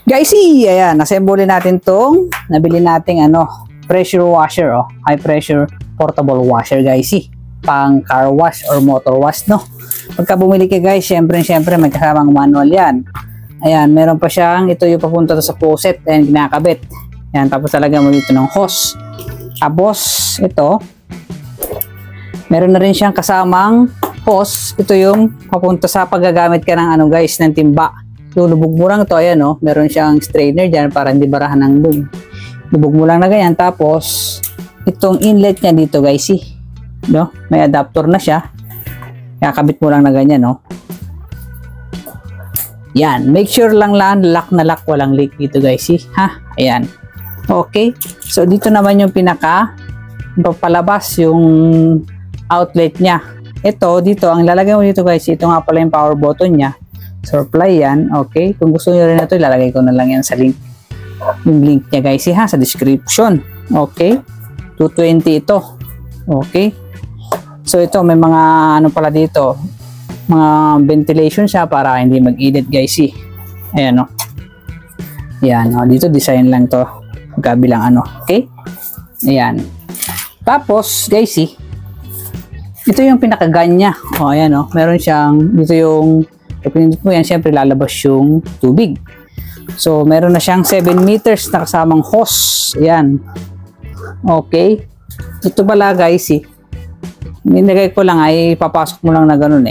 Guys, ayan, assemble natin tong nabili nating pressure washer, high pressure portable washer, guys, pang car wash or motor wash, no. Pagka bumili ka, guys, syempre may kasamang manual yan. Ayan, meron pa siyang, ito yung papunta to sa faucet, ayan, kinakabit. Ayan, tapos talaga mo dito ng hose. Tapos ito, meron na rin siyang kasamang hose. Ito yung papunta sa paggagamit ka ng guys, ng timba. Lulubog mo lang ito, ayan, meron siyang strainer dyan para hindi barahan ng lug. Lubog mo lang na ganyan. Tapos itong inlet niya dito, guys, no? May adapter na siya. Kakabit mo lang na ganyan, Yan, make sure lang lock na lock, walang leak dito, guys, ha? Ayan. Okay. So dito naman yung papalabas yung outlet niya. Ito dito, ang lalagay mo dito, guys, ito nga pala yung power button niya. Supply yan. Okay. Kung gusto niyo rin ito, ilalagay ko na lang yan sa link. Yung link niya, guys, ha, sa description. Okay. 220 ito. Okay. So ito, may mga pala dito, mga ventilation siya para hindi mag-init, guys, ayan, ayan, dito design lang to, kabilang okay, ayan. Tapos, guys, ito yung pinakaganya, ayan, meron siyang dito yung pinindot mo yan, syempre lalabas yung tubig. So meron na siyang 7 meters na kasamang hose, ayan. Okay, ito pala, guys, nilagay ko lang ay papasok mo lang na ganun,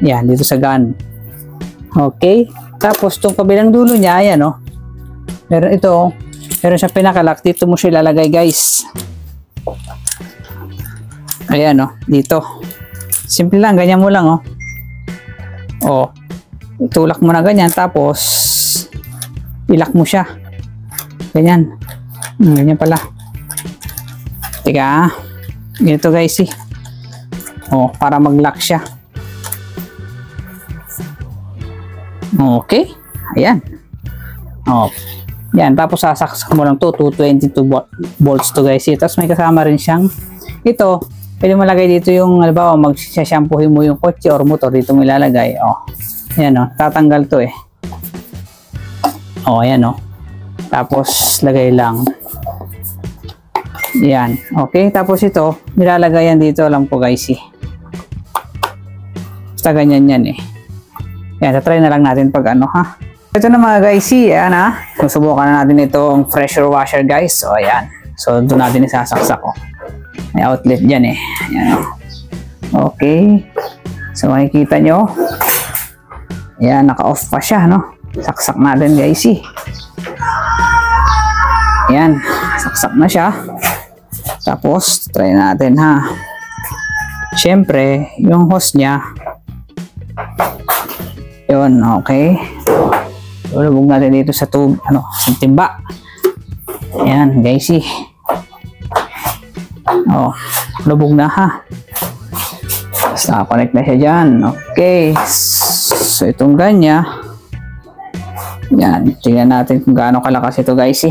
yan, dito sa gun. Okay. Tapos itong kabilang dulo niya, ayan, meron ito, meron siyang pinakalock. Dito mo siya ilalagay, guys. Ayan, dito. Simple lang, ganyan mo lang, itulak mo na ganyan, tapos ilak mo siya. Ganyan. Ganyan pala. Teka, ganito, guys, para mag-lock siya. Okay, ayan. Yan, tapos sasaksak mo lang to, 222 volts to, guys. Tapos may kasama rin siyang ito, pwede mo lagay dito yung, halimbawa, mag-shampoohin mo yung kotse or motor, dito mo ilalagay. Ayan, tatanggal to, ayan, tapos lagay lang. Yan, okay. Tapos ito, nilalagay yan dito lang po, guys, basta ganyan yan, yan, try na lang natin pag ha. Ito na, mga guys, ayan, susubukan na natin itong pressure washer, guys. So ayan, so doon natin isasaksak, may outlet dyan, ayan, okay. So makikita nyo, ayan, naka-off pa siya, saksak natin, guys, ayan, saksak na siya. Tapos try natin, ha. Syempre yung hose niya, yun, okay. Lubog natin dito sa sa timba. Ayan, guys, lubog na, ha. Tapos nakakonect na siya dyan. Okay, so itong ganya, yan, tingnan natin kung gaano kalakas ito, guys,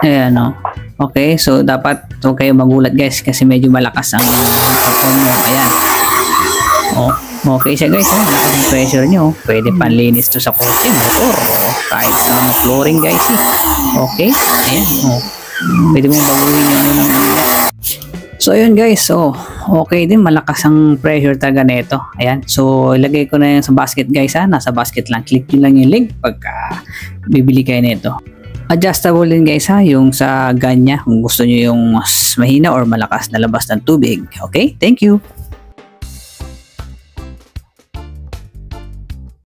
ayan, okay. So dapat huwag kayo magulat, guys, kasi medyo malakas ang perform mo. Ayan, okay siya, guys, malakas ang pressure nyo. Pwede panlinis to sa kotse, motor, kahit sa mga flooring, guys, okay. Ayan, pwede mo baguhin yung so ayun, guys, okay din, malakas ang pressure talaga nito. Ayan, so ilagay ko na yan sa basket, guys, nasa basket lang, click nyo lang yung link pagka bibili kayo nito. Adjustable din, guys, yung sa ganya kung gusto nyo yung mas mahina or malakas na labas ng tubig. Okay, thank you.